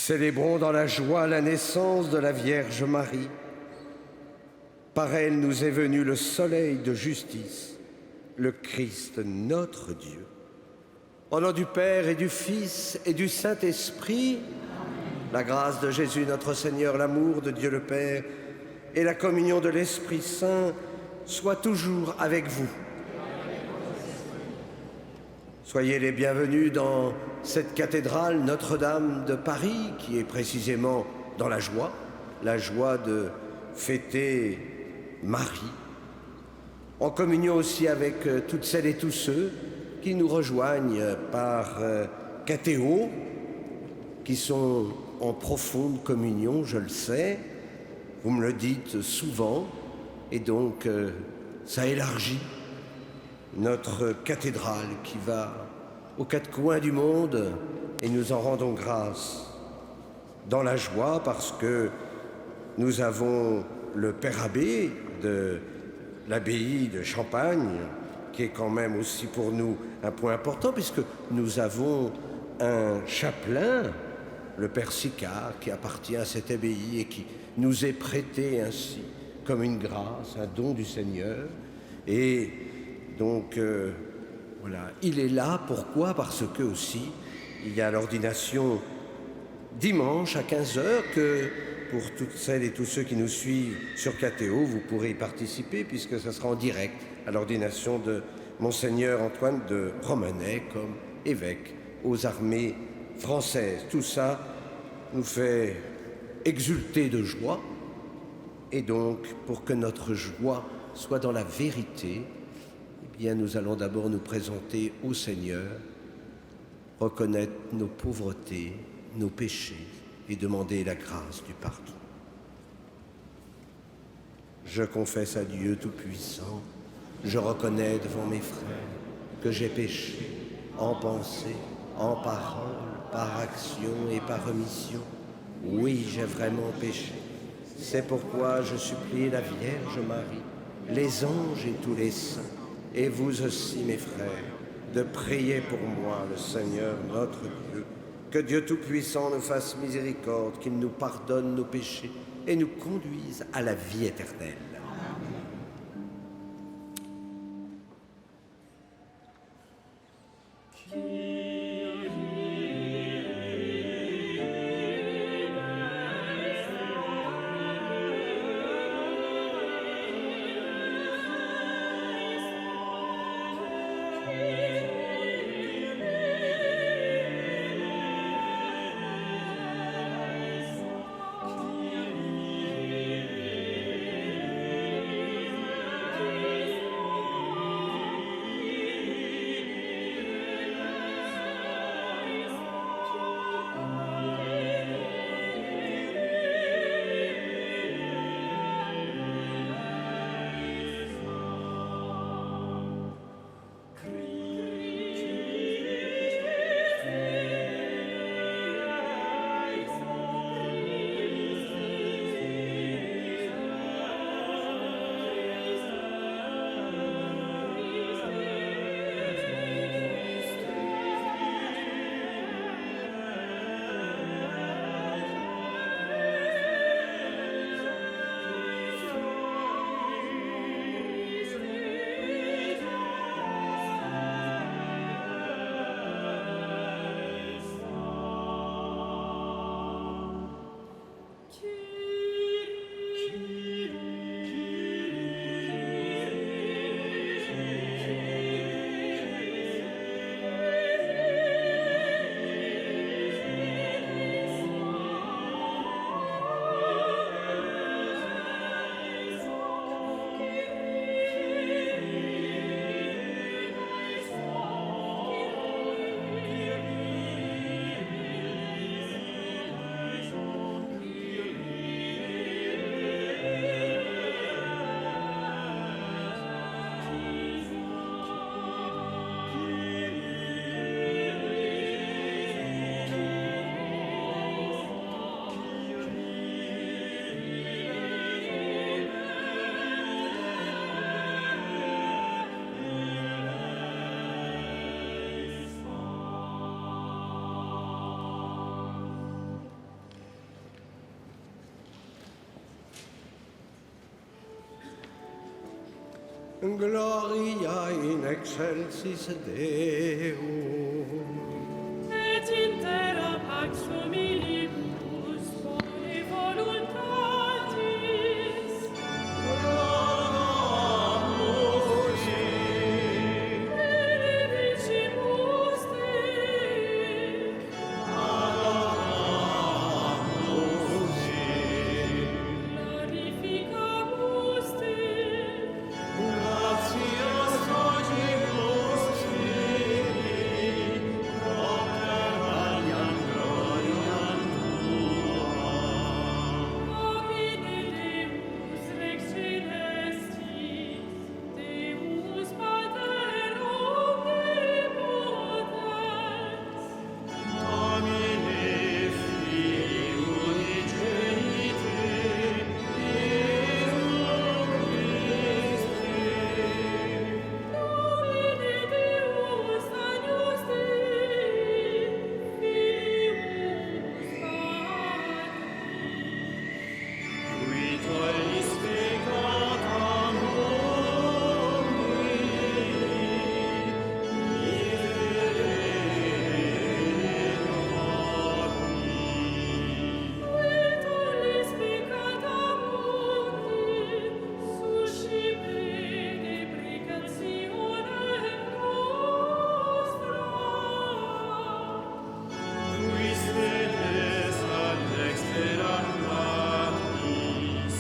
Célébrons dans la joie la naissance de la Vierge Marie. Par elle nous est venu le soleil de justice, le Christ notre Dieu. Au nom du Père et du Fils et du Saint-Esprit, la grâce de Jésus notre Seigneur, l'amour de Dieu le Père et la communion de l'Esprit Saint soient toujours avec vous. Soyez les bienvenus dans cette cathédrale Notre-Dame de Paris, qui est précisément dans la joie de fêter Marie, en communion aussi avec toutes celles et tous ceux qui nous rejoignent par catéo, qui sont en profonde communion, je le sais, vous me le dites souvent, et donc ça élargit notre cathédrale qui va aux quatre coins du monde, et nous en rendons grâce dans la joie parce que nous avons le père abbé de l'abbaye de Champagne, qui est quand même aussi pour nous un point important, puisque nous avons un chapelain, le père Sicard, qui appartient à cette abbaye et qui nous est prêté ainsi comme une grâce, un don du Seigneur. Et donc, voilà, il est là. Pourquoi? Parce que aussi, il y a l'ordination dimanche à 15h que pour toutes celles et tous ceux qui nous suivent sur KTO, vous pourrez y participer puisque ça sera en direct à l'ordination de Monseigneur Antoine de Romanet comme évêque aux armées françaises. Tout ça nous fait exulter de joie, et donc pour que notre joie soit dans la vérité, eh bien nous allons d'abord nous présenter au Seigneur, reconnaître nos pauvretés, nos péchés et demander la grâce du pardon. Je confesse à Dieu Tout-Puissant, je reconnais devant mes frères que j'ai péché en pensée, en parole, par action et par omission. Oui, j'ai vraiment péché. C'est pourquoi je supplie la Vierge Marie, les anges et tous les saints, et vous aussi mes frères, de prier pour moi le Seigneur notre Dieu. Que Dieu Tout-Puissant nous fasse miséricorde, qu'il nous pardonne nos péchés et nous conduise à la vie éternelle. Gloria in excelsis Deo. Et in terra pax humilibus bone voluntatis. Oramus Benedicimus Te. Adoramus Glorificamus Te. Gratias ogimus Tibi, propter magnam gloriam Domine Deus Rex Celestis, Deus Pater omnipotens, Domine Filii unigenite, Iesu Christe, Domine Deus Agnus Dei, Filius Patris, qui tollis peccata mundi, qui tollis peccata mundi, suscipe deprecationem nostra. quis vedes ad exteram matris,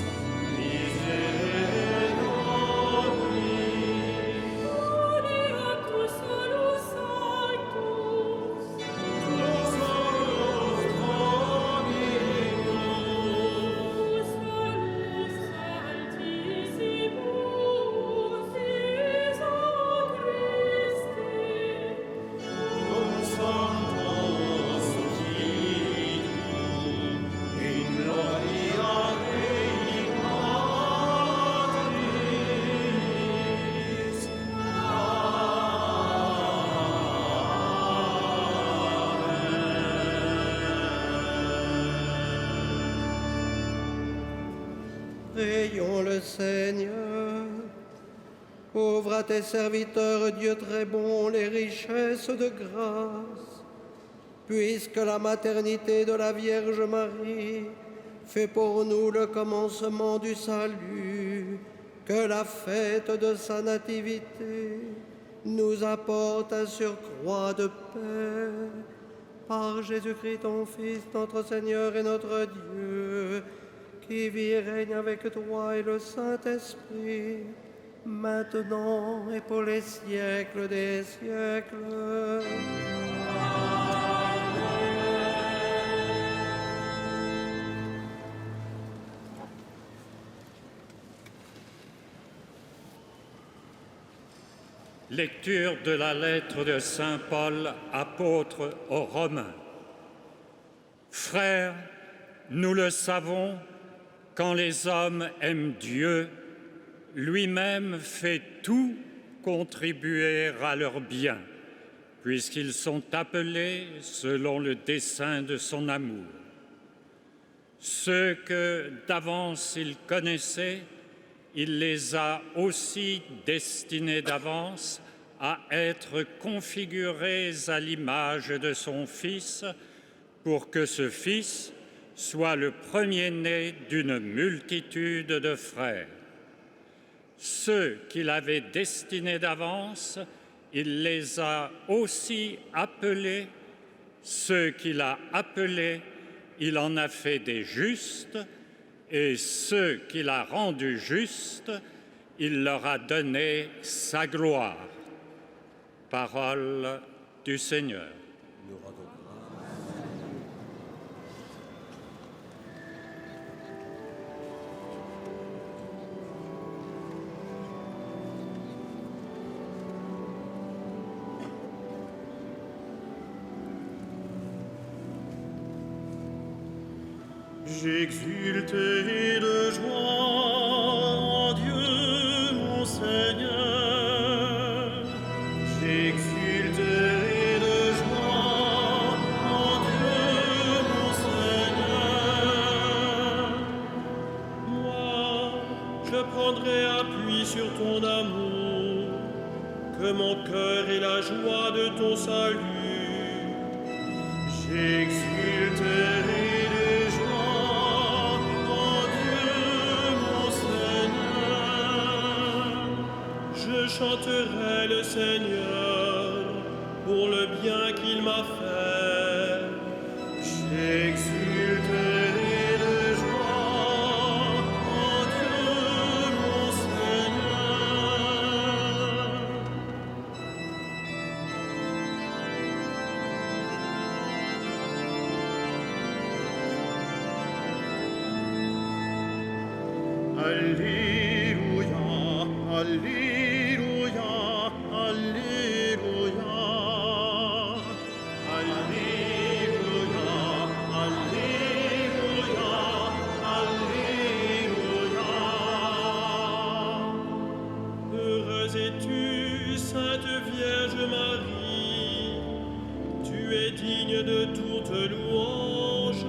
miserere nobis, Bone actus solus sanctus, tu solus Dominus, solus altissimus, Iesu Christe, cum sanctus Spiritum, in gloria Dei Patris. Prions le Seigneur. Ouvre à tes serviteurs, Dieu très bon, les richesses de grâce, puisque la maternité de la Vierge Marie fait pour nous le commencement du salut, que la fête de sa nativité nous apporte un surcroît de paix. Par Jésus-Christ, ton Fils, notre Seigneur et notre Dieu, qui vit et règne avec toi et le Saint-Esprit, maintenant et pour les siècles des siècles. Lecture de la lettre de Saint Paul, apôtre aux Romains. Frères, nous le savons, quand les hommes aiment Dieu, lui-même fait tout contribuer à leur bien, puisqu'ils sont appelés selon le dessein de son amour. Ceux que d'avance il connaissait, il les a aussi destinés d'avance à être configurés à l'image de son Fils, pour que ce Fils soit le premier-né d'une multitude de frères. Ceux qu'il avait destinés d'avance, il les a aussi appelés. Ceux qu'il a appelés, il en a fait des justes. Et ceux qu'il a rendus justes, il leur a donné sa gloire. Parole du Seigneur. Nous rendons J'exulte de joie en Dieu, mon Seigneur. J'exulte de joie en Dieu, mon Seigneur. Moi, je prendrai appui sur ton amour. que mon cœur ait la joie de ton salut. J'exulterai de joie en Dieu mon Seigneur. Je chanterai le Seigneur pour le bien qu'il m'a fait. J'exulterai de joie en Dieu mon Seigneur. Alléluia, Alléluia, Alléluia. Alléluia, Alléluia, Alléluia. Heureuse es-tu, Sainte Vierge Marie, tu es digne de toute louange.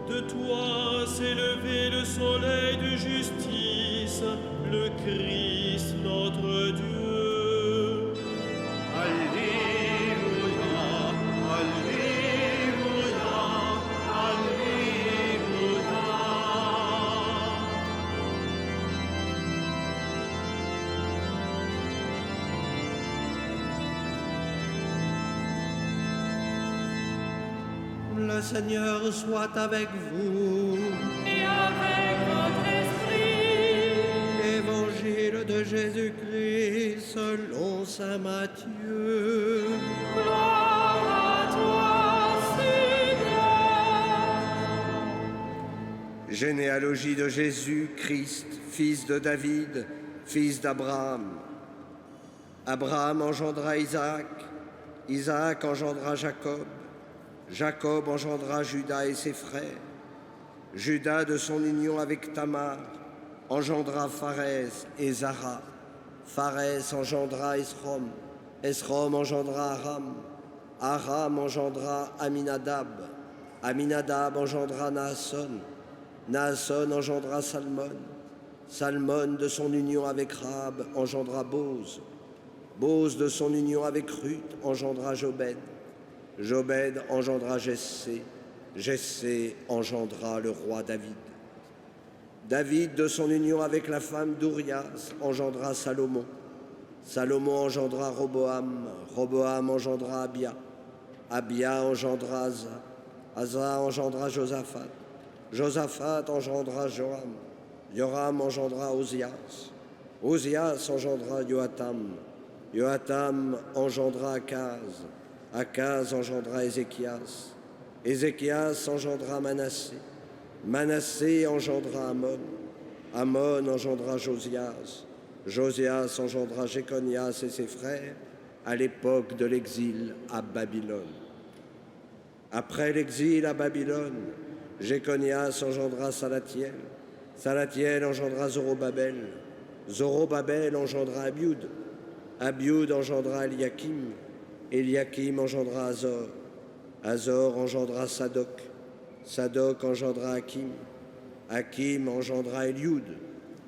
De toi s'est levé le soleil de justice, le Christ notre Dieu. Alléluia, Alléluia, Alléluia. Le Seigneur soit avec vous. Et avec votre esprit, Évangile de Jésus-Christ selon saint Matthieu. gloire à toi, Seigneur. Généalogie de Jésus-Christ, fils de David, fils d'Abraham. Abraham engendra Isaac, Isaac engendra Jacob, Jacob engendra Judas et ses frères. Judas, de son union avec Tamar, engendra Pharès et Zara. Pharès engendra Esrom, Esrom engendra Aram, Aram engendra Aminadab, Aminadab engendra Naasson, Naasson engendra Salmon, Salmon, de son union avec Rahab, engendra Bose, Bose, de son union avec Ruth, engendra Jobed, Jobed engendra Jessé, Jessé engendra le roi David. David, de son union avec la femme d'Urias, engendra Salomon. Salomon engendra Roboam, Roboam engendra Abia, Abia engendra Asa, Asa engendra Josaphat, Josaphat engendra Joram, Joram engendra Ozias, Ozias engendra Joatam, Joatam engendra Akaz, Akaz engendra Ézéchias, Ézéchias engendra Manassé, Manassé engendra Amon, Amon engendra Josias, Josias engendra Jéconias et ses frères à l'époque de l'exil à Babylone. Après l'exil à Babylone, Jéconias engendra Salatiel, Salatiel engendra Zorobabel, Zorobabel engendra Abiud, Abiud engendra Eliakim, Eliakim engendra Azor, Azor engendra Sadoc, Sadoc engendra Hakim, Hakim engendra Eliud,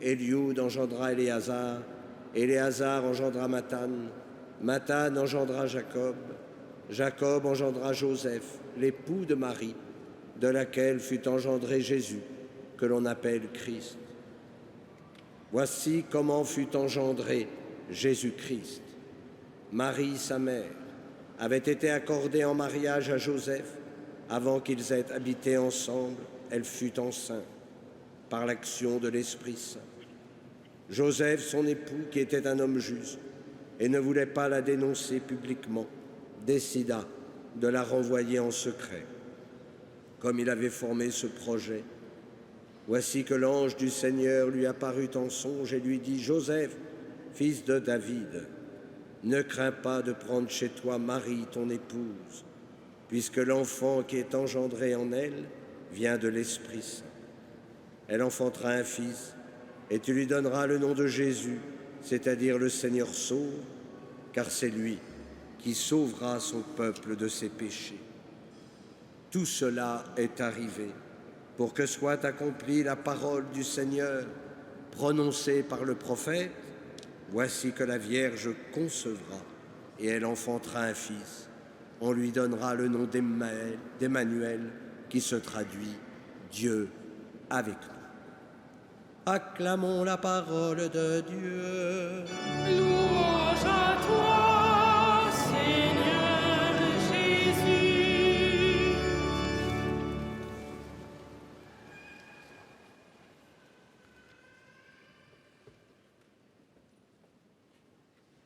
Eliud engendra Éléazar, Éléazar engendra Mathan, Mathan engendra Jacob, Jacob engendra Joseph, l'époux de Marie, de laquelle fut engendré Jésus, que l'on appelle Christ. Voici comment fut engendré Jésus-Christ. Marie, sa mère, avait été accordée en mariage à Joseph. Avant qu'ils aient habité ensemble, elle fut enceinte par l'action de l'Esprit Saint. Joseph, son époux, qui était un homme juste et ne voulait pas la dénoncer publiquement, décida de la renvoyer en secret. Comme il avait formé ce projet, voici que l'ange du Seigneur lui apparut en songe et lui dit « Joseph, fils de David, ne crains pas de prendre chez toi Marie, ton épouse, puisque l'enfant qui est engendré en elle vient de l'Esprit Saint. Elle enfantera un fils, et tu lui donneras le nom de Jésus, c'est-à-dire le Seigneur sauve, car c'est lui qui sauvera son peuple de ses péchés. Tout cela est arrivé pour que soit accomplie la parole du Seigneur prononcée par le prophète. Voici que la Vierge concevra et elle enfantera un fils. On lui donnera le nom d'Emmanuel, qui se traduit Dieu avec nous. Acclamons la parole de Dieu. Louange à toi, Seigneur Jésus.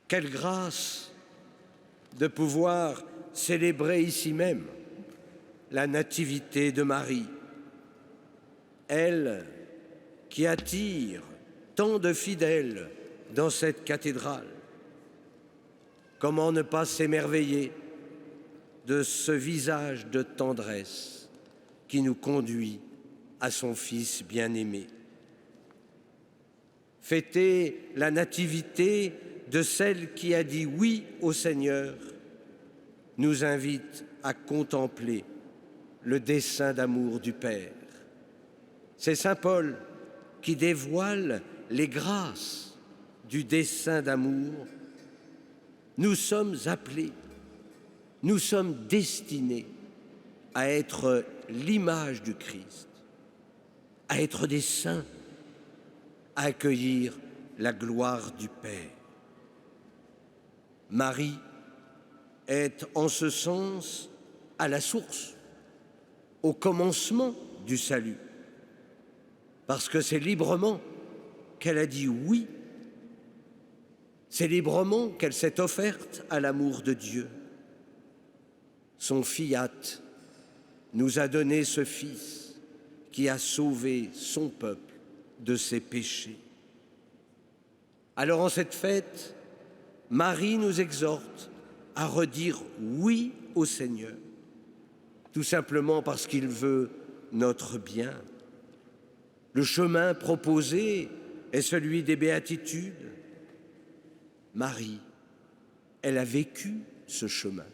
Quelle grâce de pouvoir célébrer ici même la nativité de Marie, elle qui attire tant de fidèles dans cette cathédrale. Comment ne pas s'émerveiller de ce visage de tendresse qui nous conduit à son Fils bien-aimé? Fêter la nativité de celle qui a dit oui au Seigneur nous invite à contempler le dessein d'amour du Père. C'est saint Paul qui dévoile les grâces du dessein d'amour. Nous sommes appelés, nous sommes destinés à être l'image du Christ, à être des saints, à accueillir la gloire du Père. Marie est en ce sens à la source, au commencement du salut, parce que c'est librement qu'elle a dit oui, c'est librement qu'elle s'est offerte à l'amour de Dieu. Son fiat nous a donné ce Fils qui a sauvé son peuple de ses péchés. Alors en cette fête, Marie nous exhorte à redire oui au Seigneur, tout simplement parce qu'il veut notre bien. Le chemin proposé est celui des béatitudes. Marie, elle a vécu ce chemin.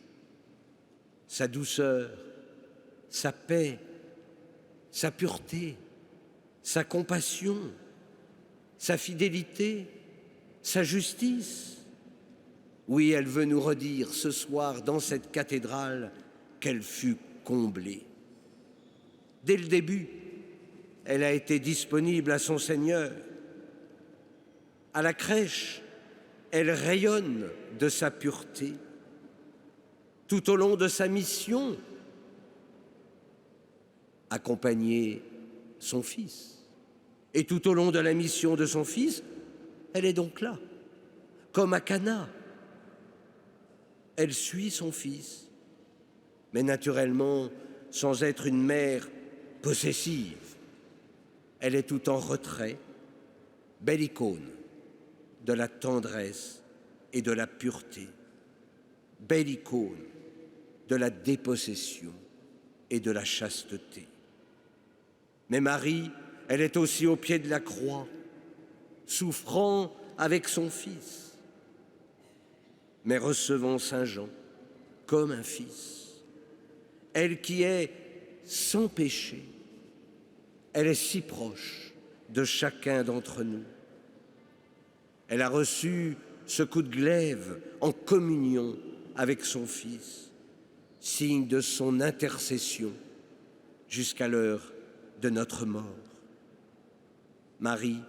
Sa douceur, sa paix, sa pureté, sa compassion, sa fidélité, sa justice. Oui, elle veut nous redire ce soir dans cette cathédrale qu'elle fut comblée. Dès le début, elle a été disponible à son Seigneur. À la crèche, elle rayonne de sa pureté. Tout au long de sa mission, accompagner son Fils. Et tout au long de la mission de son Fils, elle est donc là, comme à Cana. Elle suit son Fils, mais naturellement sans être une mère possessive. Elle est tout en retrait, belle icône de la tendresse et de la pureté, belle icône de la dépossession et de la chasteté. Mais Marie, elle est aussi au pied de la croix, souffrant avec son Fils, mais recevant Saint Jean comme un fils. Elle qui est sans péché, elle est si proche de chacun d'entre nous. Elle a reçu ce coup de glaive en communion avec son Fils, signe de son intercession jusqu'à l'heure de notre mort. Marie,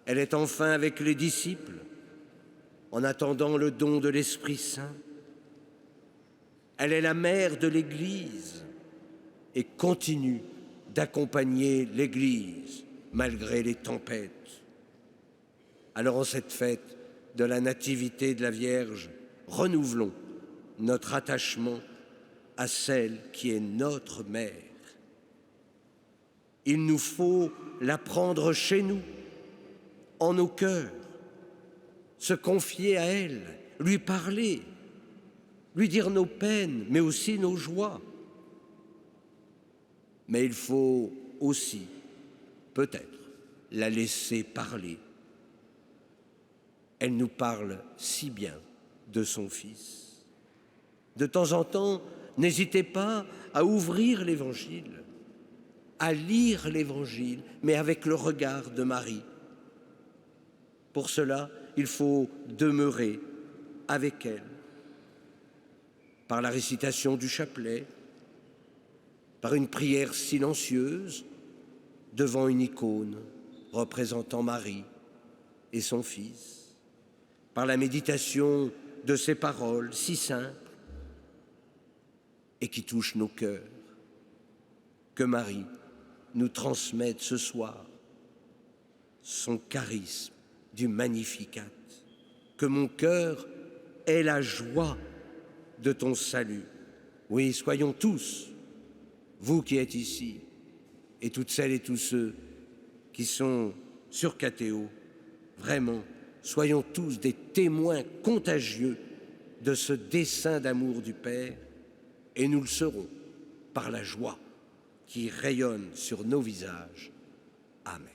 elle est enfin avec les disciples en attendant le don de l'Esprit Saint. Elle est la mère de l'Église et continue d'accompagner l'Église malgré les tempêtes. Alors en cette fête de la Nativité de la Vierge, renouvelons notre attachement à celle qui est notre mère. Il nous faut la prendre chez nous, en nos cœurs, se confier à elle, lui parler, lui dire nos peines, mais aussi nos joies. Mais il faut aussi, peut-être, la laisser parler. Elle nous parle si bien de son Fils. De temps en temps, n'hésitez pas à ouvrir l'Évangile, à lire l'Évangile, mais avec le regard de Marie. Pour cela, il faut demeurer avec elle, par la récitation du chapelet, par une prière silencieuse devant une icône représentant Marie et son Fils, par la méditation de ces paroles si simples et qui touchent nos cœurs. Que Marie nous transmette ce soir son charisme du Magnificat, que mon cœur ait la joie de ton salut. Oui, soyons tous, vous qui êtes ici, et toutes celles et tous ceux qui sont sur KTO, vraiment, soyons tous des témoins contagieux de ce dessein d'amour du Père, et nous le serons par la joie qui rayonne sur nos visages. Amen.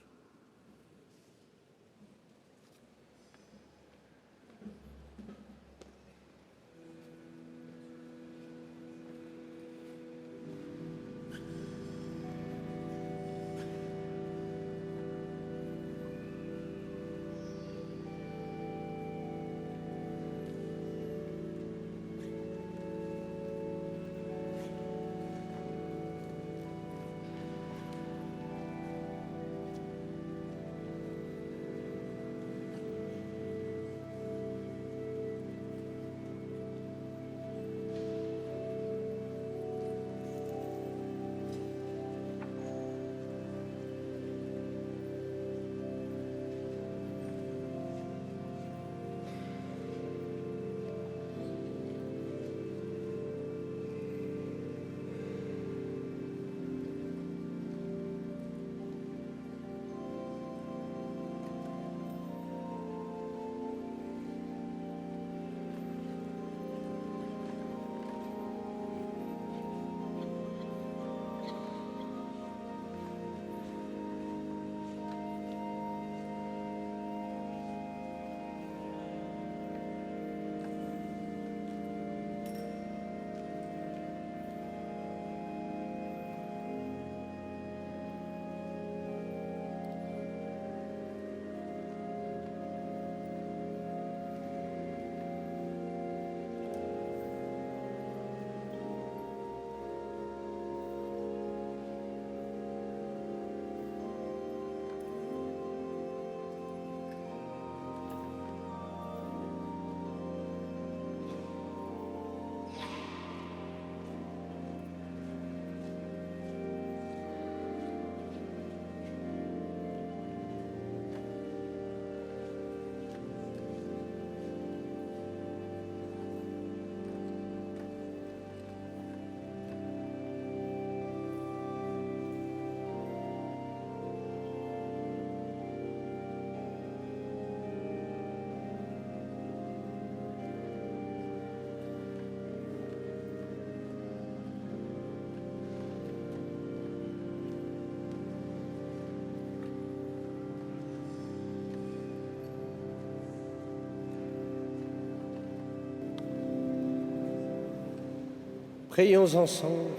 Prions ensemble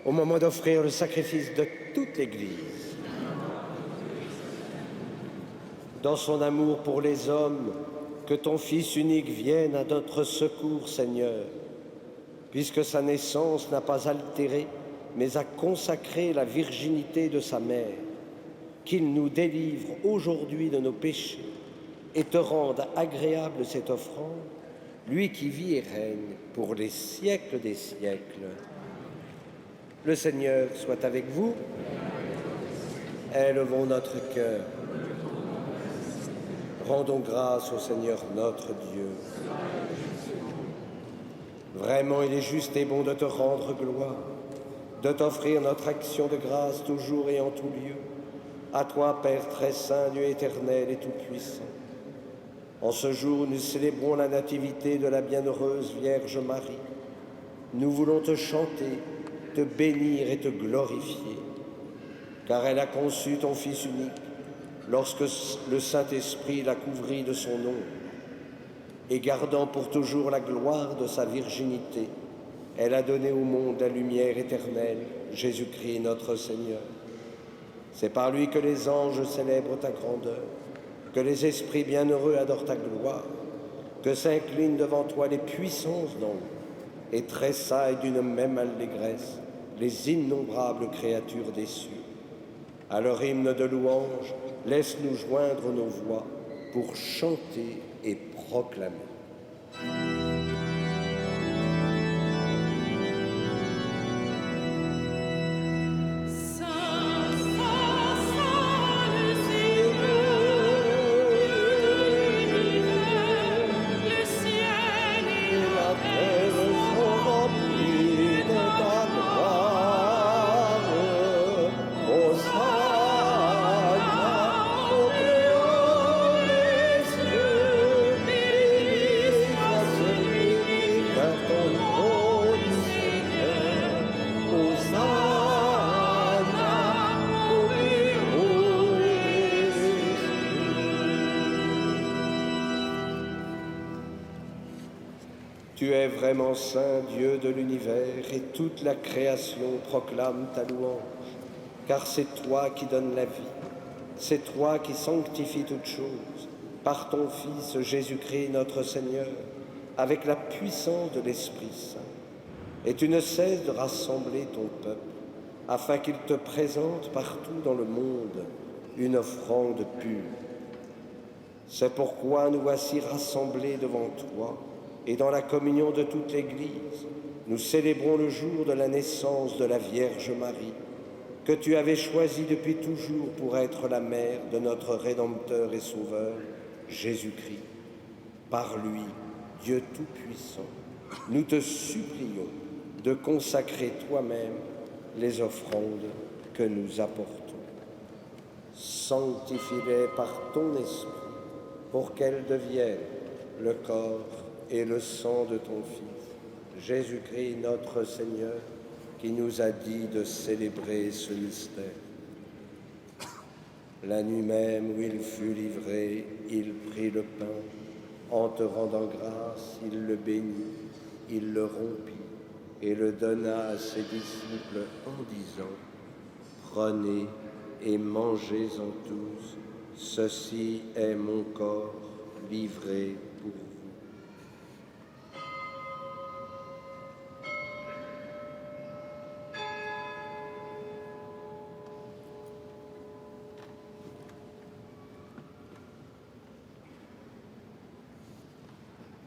au moment d'offrir le sacrifice de toute l'Église. Dans son amour pour les hommes, que ton Fils unique vienne à notre secours, Seigneur, puisque sa naissance n'a pas altéré, mais a consacré la virginité de sa mère, qu'il nous délivre aujourd'hui de nos péchés et te rende agréable cette offrande, lui qui vit et règne pour les siècles des siècles. Le Seigneur soit avec vous. Élevons notre cœur. Rendons grâce au Seigneur notre Dieu. Vraiment, il est juste et bon de te rendre gloire, de t'offrir notre action de grâce toujours et en tout lieu. À toi, Père très saint, Dieu éternel et tout-puissant. En ce jour, nous célébrons la nativité de la bienheureuse Vierge Marie. Nous voulons te chanter, te bénir et te glorifier, car elle a conçu ton Fils unique, lorsque le Saint-Esprit l'a couvri de son nom, et gardant pour toujours la gloire de sa virginité, elle a donné au monde la lumière éternelle, Jésus-Christ notre Seigneur. C'est par lui que les anges célèbrent ta grandeur. que les esprits bienheureux adorent ta gloire, que s'inclinent devant toi les puissances d'en haut, et tressaillent d'une même allégresse les innombrables créatures des cieux. À leur hymne de louange, laisse-nous joindre nos voix pour chanter et proclamer. Tu es vraiment saint, Dieu de l'univers, et toute la création proclame ta louange, car c'est toi qui donnes la vie, c'est toi qui sanctifies toutes choses, par ton Fils Jésus-Christ notre Seigneur, avec la puissance de l'Esprit Saint. Et tu ne cesses de rassembler ton peuple, afin qu'il te présente partout dans le monde une offrande pure. C'est pourquoi nous voici rassemblés devant toi, et dans la communion de toute l'Église, nous célébrons le jour de la naissance de la Vierge Marie, que tu avais choisie depuis toujours pour être la mère de notre Rédempteur et Sauveur, Jésus-Christ. Par lui, Dieu Tout-Puissant, nous te supplions de consacrer toi-même les offrandes que nous apportons. Sanctifie-les par ton Esprit, pour qu'elles deviennent le corps et le sang de ton Fils, Jésus-Christ notre Seigneur, qui nous a dit de célébrer ce mystère. La nuit même où il fut livré, il prit le pain, en te rendant grâce, il le bénit, il le rompit et le donna à ses disciples en disant : Prenez et mangez-en tous, ceci est mon corps livré pour vous.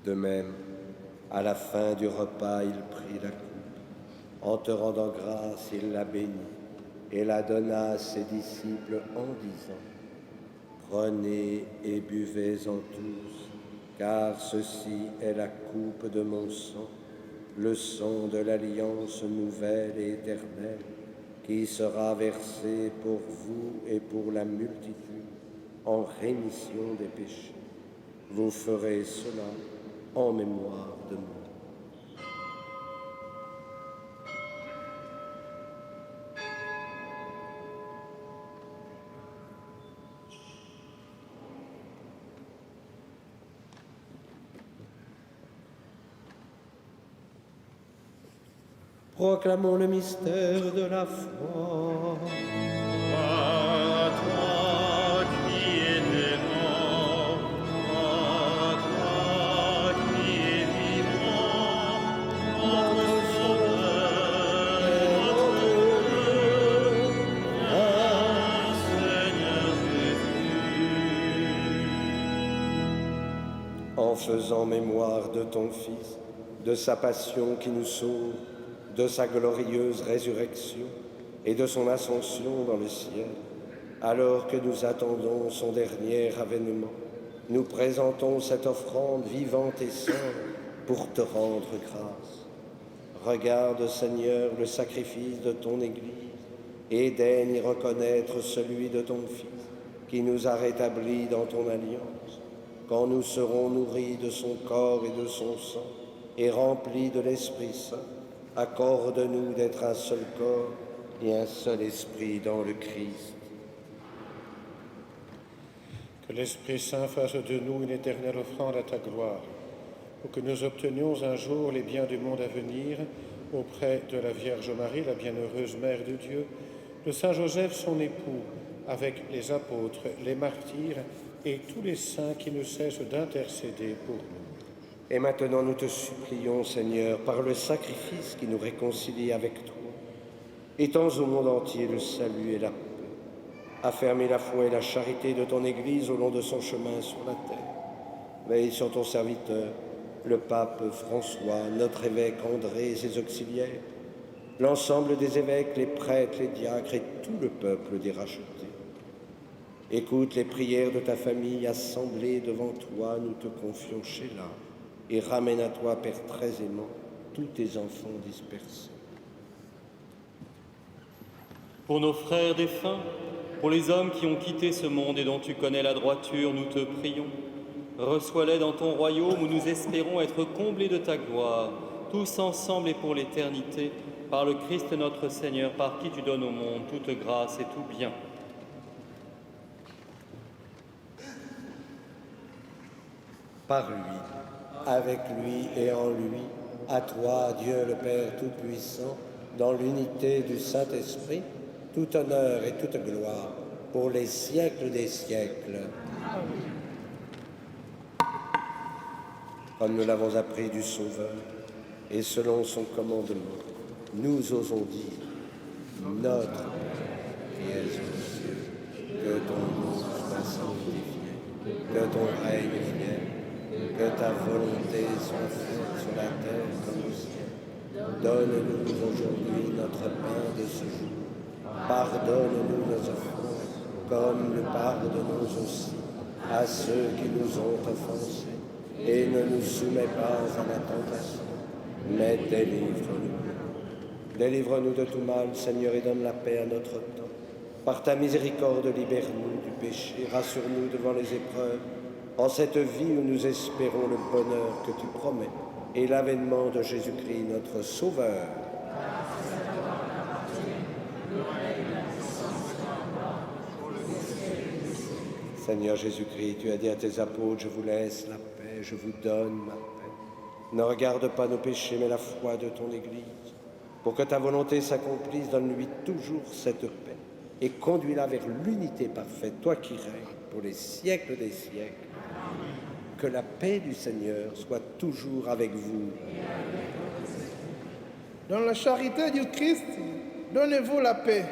De même, à la fin du repas, il prit la coupe. En te rendant grâce, il la bénit et la donna à ses disciples en disant : Prenez et buvez-en tous, car ceci est la coupe de mon sang, le sang de l'alliance nouvelle et éternelle, qui sera versé pour vous et pour la multitude en rémission des péchés. Vous ferez cela en mémoire de moi. Proclamons le mystère de la foi. À toi qui es mort, à toi qui es vivant, notre Sauveur et notre Dieu, viens, Seigneur Jésus. En faisant mémoire de ton Fils, de sa passion qui nous sauve, de sa glorieuse résurrection et de son ascension dans le ciel, alors que nous attendons son dernier avènement, nous présentons cette offrande vivante et sainte pour te rendre grâce. Regarde, Seigneur, le sacrifice de ton Église et daigne y reconnaître celui de ton Fils qui nous a rétablis dans ton alliance. Quand nous serons nourris de son corps et de son sang et remplis de l'Esprit Saint, accorde-nous d'être un seul corps et un seul esprit dans le Christ. Que l'Esprit Saint fasse de nous une éternelle offrande à ta gloire, pour que nous obtenions un jour les biens du monde à venir auprès de la Vierge Marie, la bienheureuse Mère de Dieu, de Saint Joseph, son époux, avec les apôtres, les martyrs et tous les saints qui ne cessent d'intercéder pour nous. Et maintenant nous te supplions, Seigneur, par le sacrifice qui nous réconcilie avec toi, étends au monde entier le salut et la paix. Affermis la foi et la charité de ton Église au long de son chemin sur la terre. Veille sur ton serviteur, le pape François, notre évêque André et ses auxiliaires, l'ensemble des évêques, les prêtres, les diacres et tout le peuple des rachetés. Écoute les prières de ta famille assemblée devant toi, nous te confions Sheila, et ramène à toi, Père très aimant, tous tes enfants dispersés. Pour nos frères défunts, pour les hommes qui ont quitté ce monde et dont tu connais la droiture, nous te prions. Reçois-les dans ton royaume où nous espérons être comblés de ta gloire, tous ensemble et pour l'éternité, par le Christ notre Seigneur, par qui tu donnes au monde toute grâce et tout bien. Par lui, avec lui et en lui, à toi, Dieu le Père Tout-Puissant, dans l'unité du Saint-Esprit, tout honneur et toute gloire pour les siècles des siècles. Comme nous l'avons appris du Sauveur, et selon son commandement, nous osons dire, notre Père qui es aux cieux, que ton nom soit sanctifié, que ton règne vienne, que ta volonté soit faite sur la terre comme au ciel. Donne-nous aujourd'hui notre pain de ce jour. Pardonne-nous nos offenses, comme nous pardonnons aussi à ceux qui nous ont offensés. Et ne nous soumets pas à la tentation, mais délivre-nous. Délivre-nous de tout mal, Seigneur, et donne la paix à notre temps. Par ta miséricorde, libère-nous du péché, rassure-nous devant les épreuves, en cette vie où nous espérons le bonheur que tu promets, et l'avènement de Jésus-Christ, notre Sauveur. Seigneur Jésus-Christ, tu as dit à tes apôtres, je vous laisse la paix, je vous donne ma paix. Ne regarde pas nos péchés, mais la foi de ton Église. Pour que ta volonté s'accomplisse, donne-lui toujours cette paix et conduis-la vers l'unité parfaite, toi qui règnes pour les siècles des siècles. Que la paix du Seigneur soit toujours avec vous. Dans la charité du Christ, donnez-vous la paix.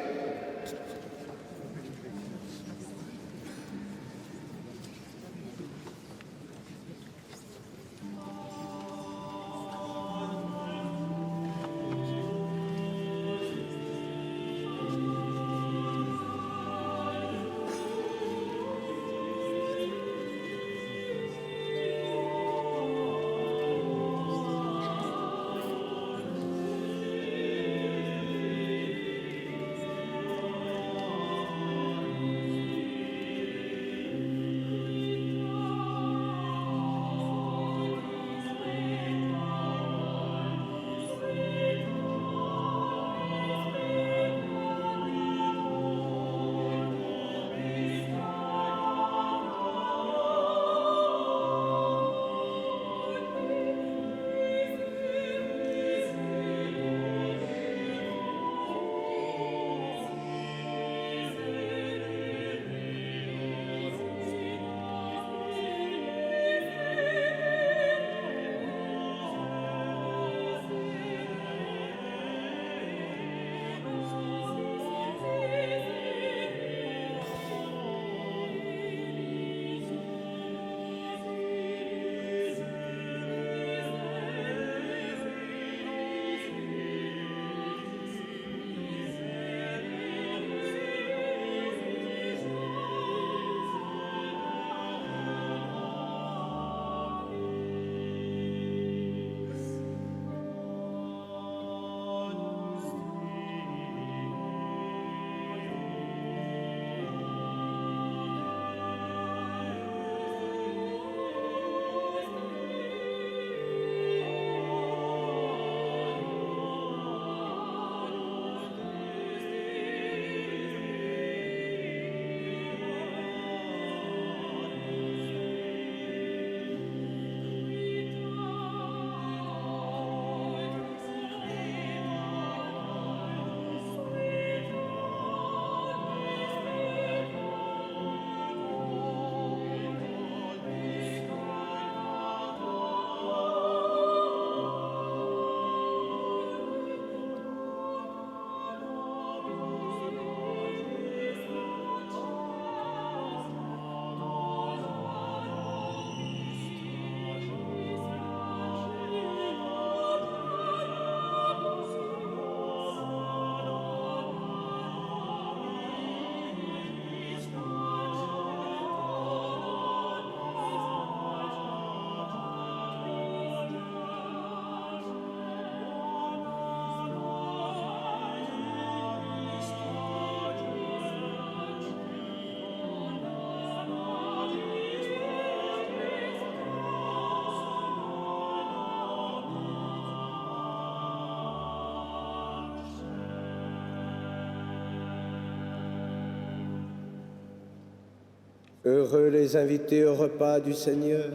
Heureux les invités au repas du Seigneur.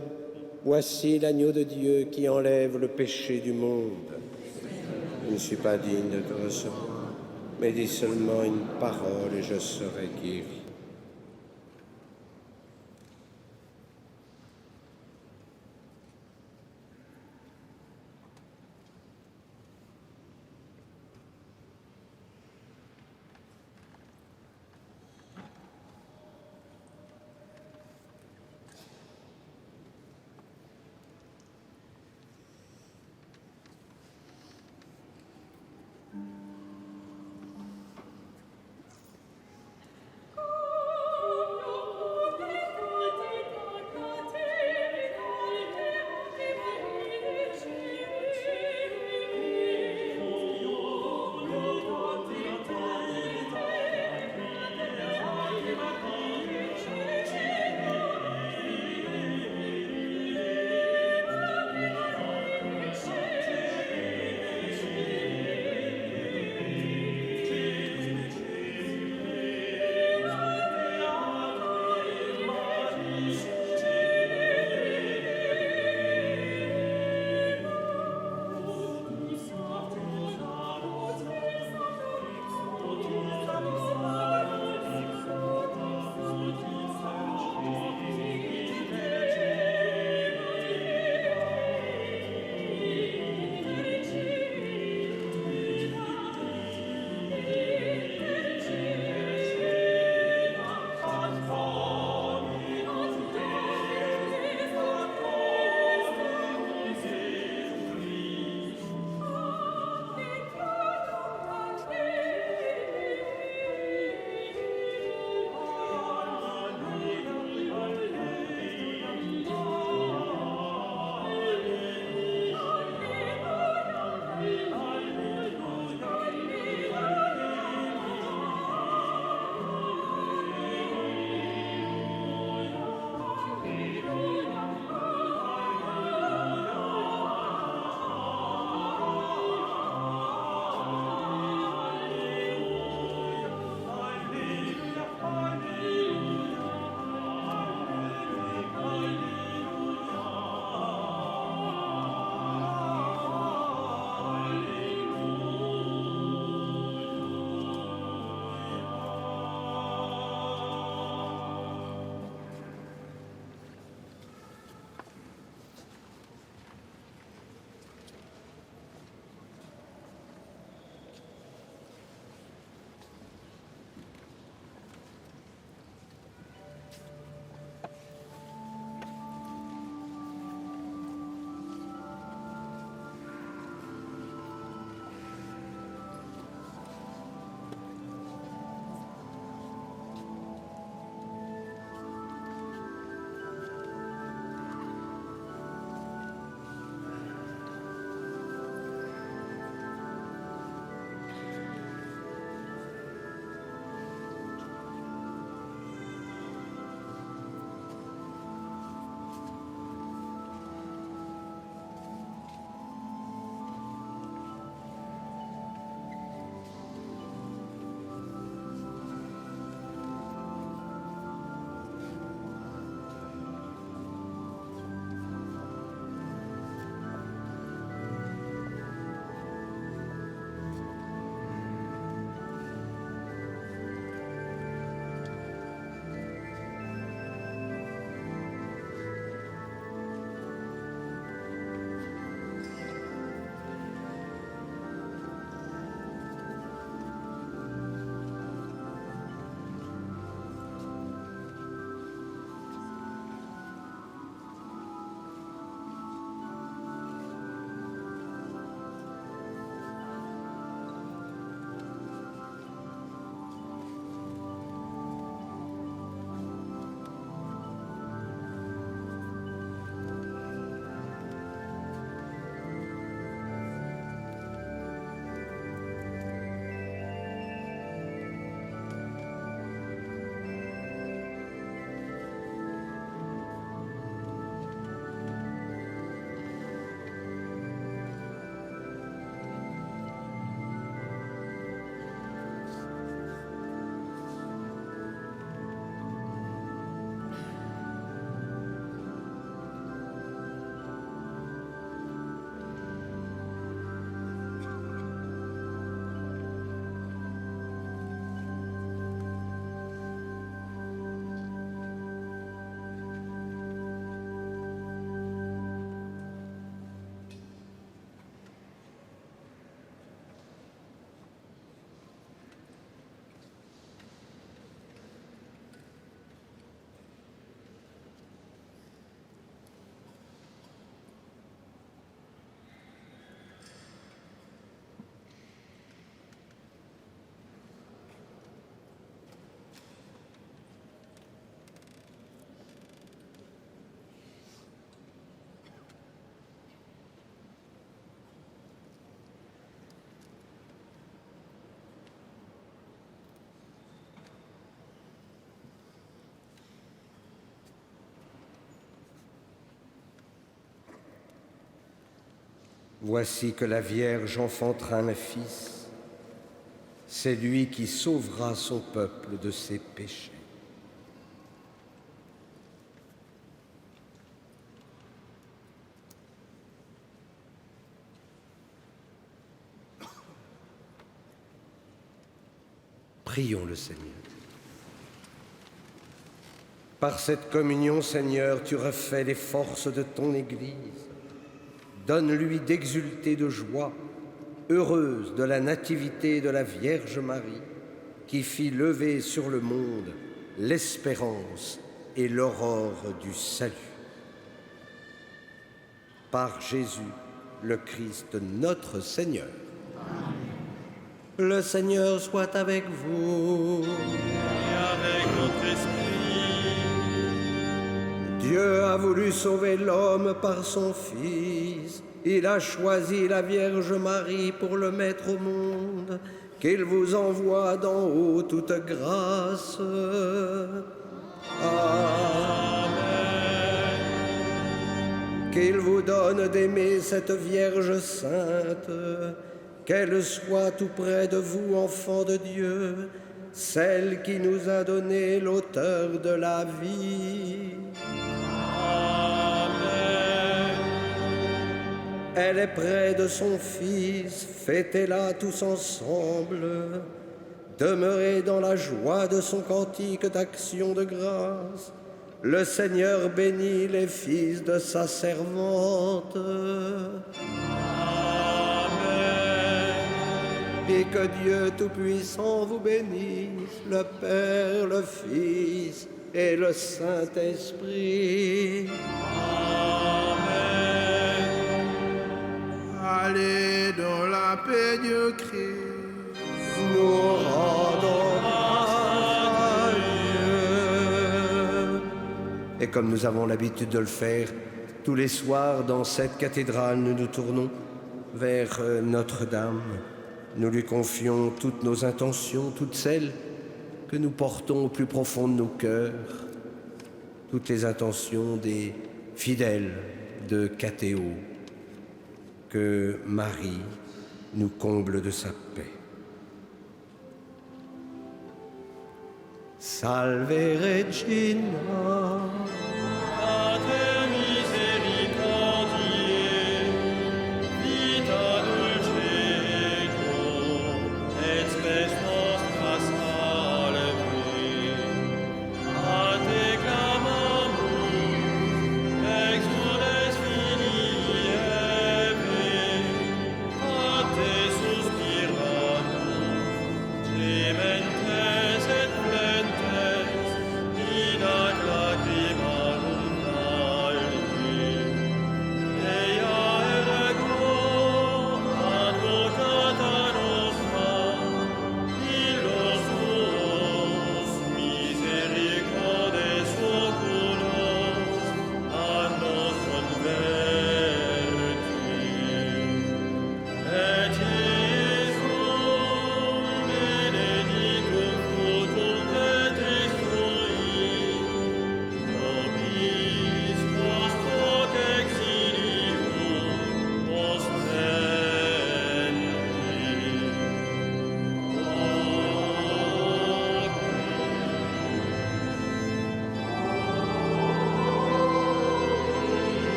Voici l'agneau de Dieu qui enlève le péché du monde. Je ne suis pas digne de te recevoir, mais dis seulement une parole et je serai guéri. Voici que la Vierge enfantera un fils. C'est lui qui sauvera son peuple de ses péchés. Prions le Seigneur. Par cette communion, Seigneur, tu refais les forces de ton Église. Donne-lui d'exulter de joie, heureuse de la nativité de la Vierge Marie, qui fit lever sur le monde l'espérance et l'aurore du salut. Par Jésus, le Christ, notre Seigneur. Le Seigneur soit avec vous. Et avec notre esprit. Dieu a voulu sauver l'homme par son Fils. Il a choisi la Vierge Marie pour le mettre au monde. Qu'il vous envoie d'en haut toute grâce. Amen. Qu'il vous donne d'aimer cette Vierge sainte. Qu'elle soit tout près de vous, enfants de Dieu, celle qui nous a donné l'auteur de la vie. Amen. Elle est près de son Fils, fêtez-la tous ensemble. Demeurez dans la joie de son cantique d'action de grâce. Le Seigneur bénit les fils de sa servante. Et que Dieu Tout-Puissant vous bénisse, le Père, le Fils et le Saint-Esprit. Amen. Allez dans la paix du Christ. Nous rendons grâce à Dieu. Et comme nous avons l'habitude de le faire, tous les soirs dans cette cathédrale, nous nous tournons vers Notre-Dame. Nous lui confions toutes nos intentions, toutes celles que nous portons au plus profond de nos cœurs, toutes les intentions des fidèles de Catéo, que Marie nous comble de sa paix. Salve Regina.